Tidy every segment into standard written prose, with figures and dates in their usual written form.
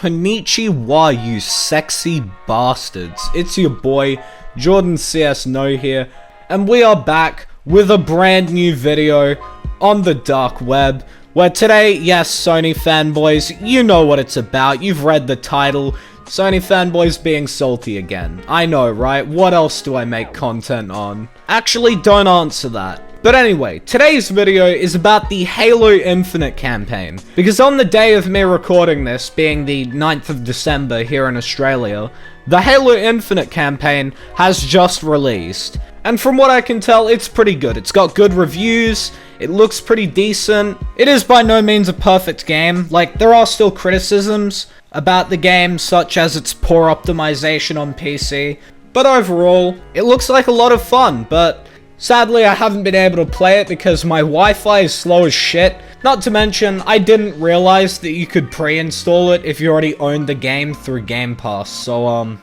Konnichiwa, you sexy bastards. It's your boy, Jordan CS No here, and we are back with a brand new video on the dark web, where today, yes, Sony fanboys, you know what it's about, you've read the title, Sony fanboys being salty again. I know, right? What else do I make content on? Actually, don't answer that. But anyway, today's video is about the Halo Infinite campaign, because on the day of me recording this, being the 9th of December here in Australia, the Halo Infinite campaign has just released. And from what I can tell, it's pretty good. It's got good reviews, it looks pretty decent. It is by no means a perfect game. Like, there are still criticisms about the game, such as its poor optimization on PC. But overall, it looks like a lot of fun, but sadly, I haven't been able to play it because my Wi-Fi is slow as shit. Not to mention, I didn't realize that you could pre-install it if you already owned the game through Game Pass, so,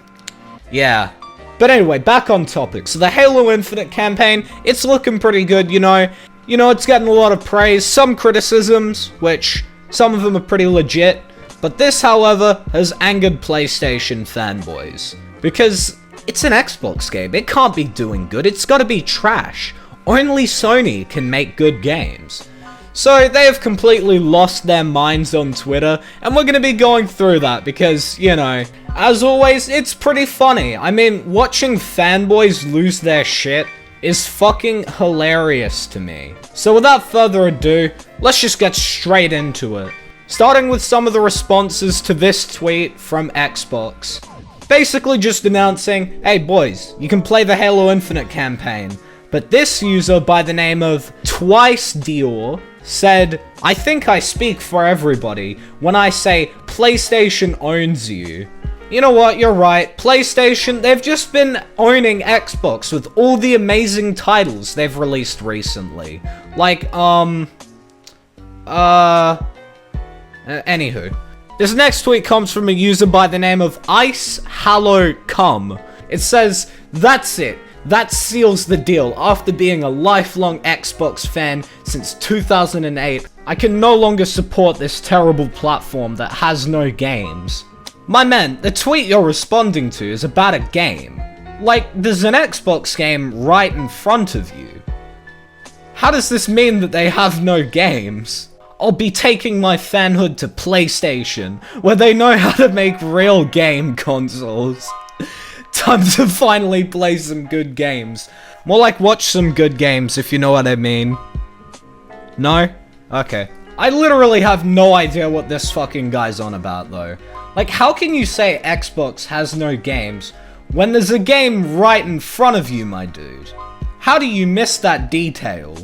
yeah. But anyway, back on topic. So the Halo Infinite campaign, it's looking pretty good, you know. It's getting a lot of praise, some criticisms, which some of them are pretty legit. But this, however, has angered PlayStation fanboys. Because it's an Xbox game, it can't be doing good, it's gotta be trash. Only Sony can make good games. So they have completely lost their minds on Twitter, and we're gonna be going through that because, you know, as always, it's pretty funny. I mean, watching fanboys lose their shit is fucking hilarious to me. So without further ado, let's just get straight into it. Starting with some of the responses to this tweet from Xbox. Basically just announcing, hey boys, you can play the Halo Infinite campaign. But this user by the name of Twice Dior said, I think I speak for everybody when I say PlayStation owns you. You know what, you're right, PlayStation, they've just been owning Xbox with all the amazing titles they've released recently. Like, anywho. This next tweet comes from a user by the name of Ice Hallow Cum. It says, that's it. That seals the deal. After being a lifelong Xbox fan since 2008, I can no longer support this terrible platform that has no games. My man, the tweet you're responding to is about a game. Like, there's an Xbox game right in front of you. How does this mean that they have no games? I'll be taking my fanhood to PlayStation, where they know how to make real game consoles. Time to finally play some good games. More like watch some good games, if you know what I mean. No? Okay. I literally have no idea what this fucking guy's on about, though. Like, how can you say Xbox has no games when there's a game right in front of you, my dude? How do you miss that detail?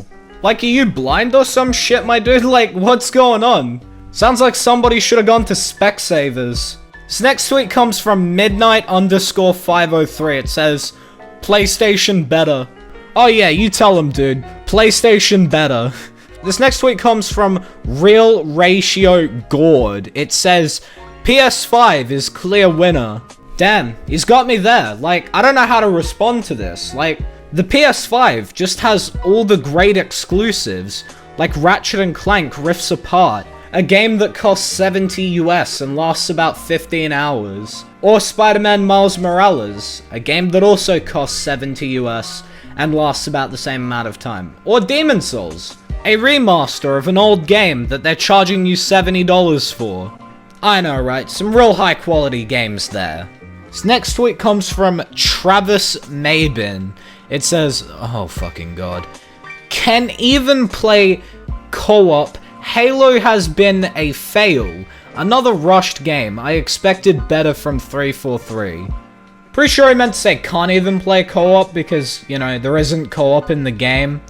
Like, are you blind or some shit, my dude? Like, what's going on? Sounds like somebody should have gone to Specsavers. This next tweet comes from Midnight_503. It says, PlayStation better. Oh yeah, you tell him, dude. PlayStation better. This next tweet comes from Real Ratio Gord. It says, PS5 is clear winner. Damn, he's got me there. Like, I don't know how to respond to this. Like, the PS5 just has all the great exclusives, like Ratchet & Clank Rifts Apart, a game that costs 70 US and lasts about 15 hours, or Spider-Man Miles Morales, a game that also costs 70 US and lasts about the same amount of time, or Demon's Souls, a remaster of an old game that they're charging you $70 for. I know, right? Some real high quality games there. This next tweet comes from Travis Mabin. It says, oh fucking god. Can even play co-op. Halo has been a fail. Another rushed game. I expected better from 343. Pretty sure he meant to say can't even play co-op because, you know, there isn't co-op in the game.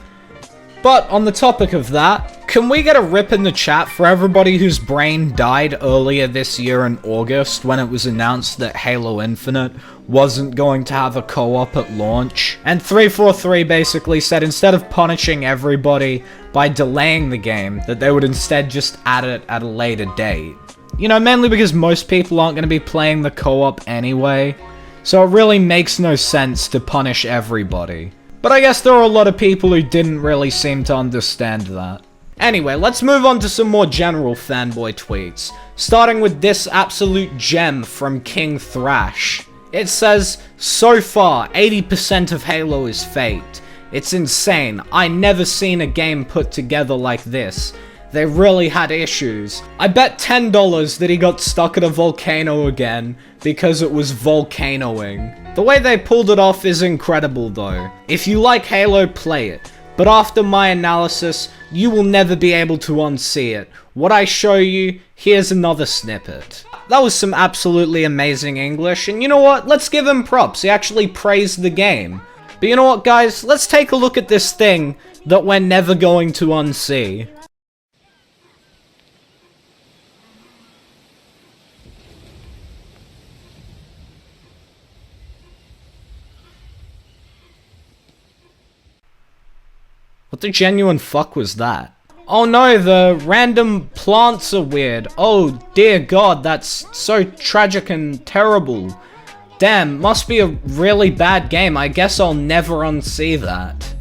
But on the topic of that, can we get a rip in the chat for everybody whose brain died earlier this year in August when it was announced that Halo Infinite wasn't going to have a co-op at launch? And 343 basically said instead of punishing everybody by delaying the game, that they would instead just add it at a later date. You know, mainly because most people aren't going to be playing the co-op anyway, so it really makes no sense to punish everybody. But I guess there are a lot of people who didn't really seem to understand that. Anyway, let's move on to some more general fanboy tweets. starting with this absolute gem from King Thrash. It says, so far, 80% of Halo is faked. It's insane. I never seen a game put together like this. They really had issues. I bet $10 that he got stuck at a volcano again because it was volcanoing. The way they pulled it off is incredible though. If you like Halo, play it. But after my analysis, you will never be able to unsee it. What I show you, here's another snippet. That was some absolutely amazing English, and you know what? Let's give him props. He actually praised the game. But you know what, guys? Let's take a look at this thing that we're never going to unsee. What the genuine fuck was that? Oh no, the random plants are weird. Oh dear god, that's so tragic and terrible. Damn, must be a really bad game. I guess I'll never unsee that.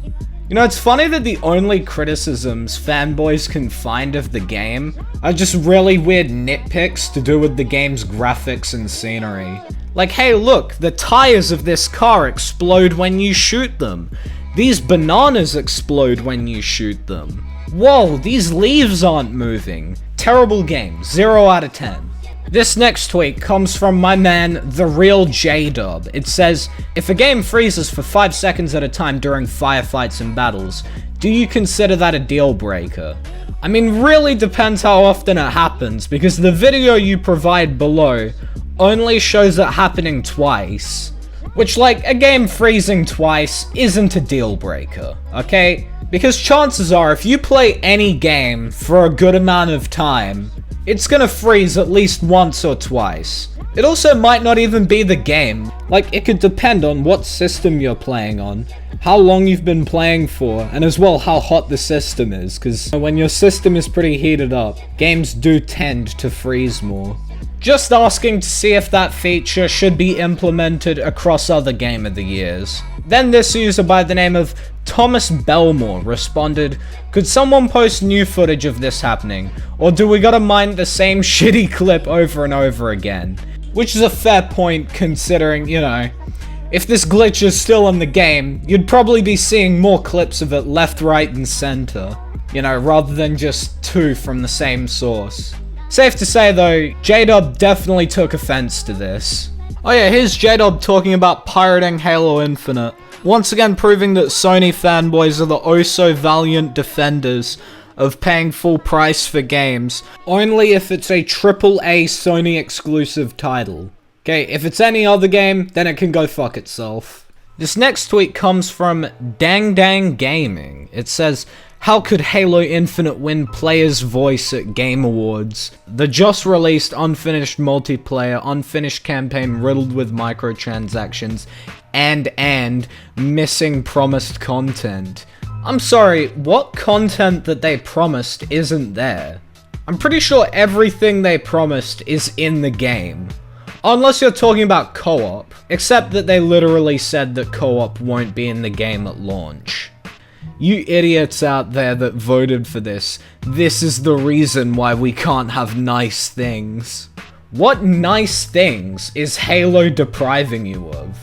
You know, it's funny that the only criticisms fanboys can find of the game are just really weird nitpicks to do with the game's graphics and scenery. Like, hey look, the tires of this car explode when you shoot them. These bananas explode when you shoot them. Whoa, these leaves aren't moving. Terrible game, 0 out of 10. This next tweet comes from my man, The Real J-Dub. It says, if a game freezes for 5 seconds at a time during firefights and battles, do you consider that a deal breaker? I mean, really depends how often it happens, because the video you provide below only shows it happening twice. Which, like, a game freezing twice isn't a deal breaker, okay? Because chances are, if you play any game for a good amount of time, it's gonna freeze at least once or twice. It also might not even be the game. Like, it could depend on what system you're playing on, how long you've been playing for, and as well how hot the system is, because when your system is pretty heated up, games do tend to freeze more. Just asking to see if that feature should be implemented across other Game of the Years. Then this user by the name of Thomas Belmore responded, could someone post new footage of this happening, or do we gotta mine the same shitty clip over and over again? Which is a fair point considering, you know, if this glitch is still in the game, you'd probably be seeing more clips of it left, right, and center. You know, rather than just 2 from the same source. Safe to say though, J-Dub definitely took offense to this. Oh yeah, here's J-Dub talking about pirating Halo Infinite. Once again proving that Sony fanboys are the oh-so-valiant defenders of paying full price for games, only if it's a AAA Sony exclusive title. Okay, if it's any other game, then it can go fuck itself. This next tweet comes from Dang Dang Gaming. It says, how could Halo Infinite win Player's Voice at Game Awards? The just released unfinished multiplayer, unfinished campaign riddled with microtransactions, and missing promised content. I'm sorry, what content that they promised isn't there? I'm pretty sure everything they promised is in the game. Unless you're talking about co-op, except that they literally said that co-op won't be in the game at launch. You idiots out there that voted for this is the reason why we can't have nice things. What nice things is Halo depriving you of?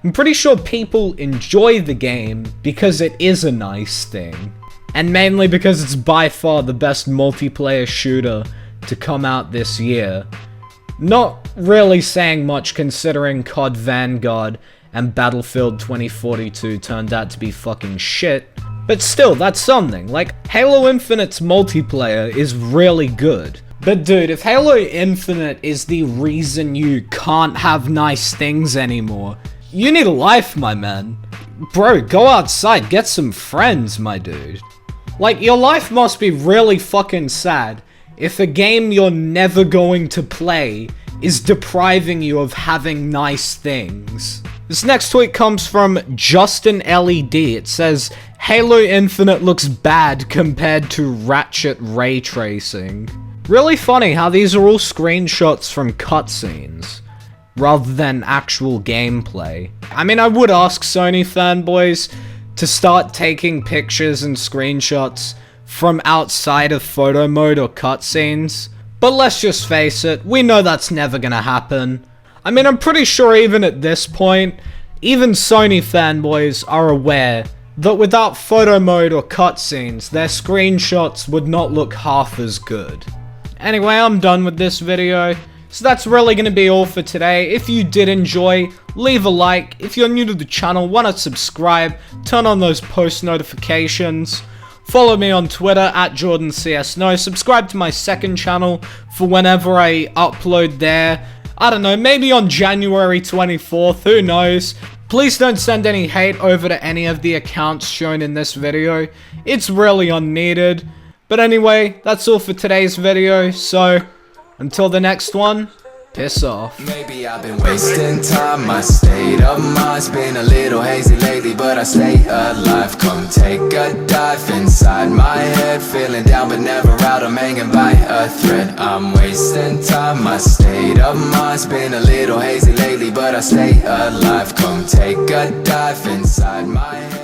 I'm pretty sure people enjoy the game because it is a nice thing. And mainly because it's by far the best multiplayer shooter to come out this year. Not really saying much considering COD Vanguard and Battlefield 2042 turned out to be fucking shit, but still, that's something. Like, Halo Infinite's multiplayer is really good. But dude, if Halo Infinite is the reason you can't have nice things anymore, you need a life, my man. Bro, go outside, get some friends, my dude. Like, your life must be really fucking sad if a game you're never going to play is depriving you of having nice things. This next tweet comes from Justin LED. It says, Halo Infinite looks bad compared to Ratchet ray tracing. Really funny how these are all screenshots from cutscenes, rather than actual gameplay. I mean, I would ask Sony fanboys to start taking pictures and screenshots from outside of photo mode or cutscenes, But let's just face it, we know that's never gonna happen. I mean, I'm pretty sure even at this point, even Sony fanboys are aware that without photo mode or cutscenes, their screenshots would not look half as good. Anyway, I'm done with this video. So that's really going to be all for today. If you did enjoy, leave a like. If you're new to the channel, why not subscribe, turn on those post notifications. Follow me on Twitter at JordanCSNo. Subscribe to my second channel for whenever I upload there. I don't know, maybe on January 24th, who knows. Please don't send any hate over to any of the accounts shown in this video. It's really unneeded. But anyway, that's all for today's video, so until the next one, piss off. Maybe I've been wasting time, my state of mind's been a little hazy lately, but I stay alive. Come take a dive inside my head, feeling down but never out, I'm hanging by a thread. I'm wasting time, my state of mind's been a little hazy lately, but I stay alive. Come take a dive inside my head.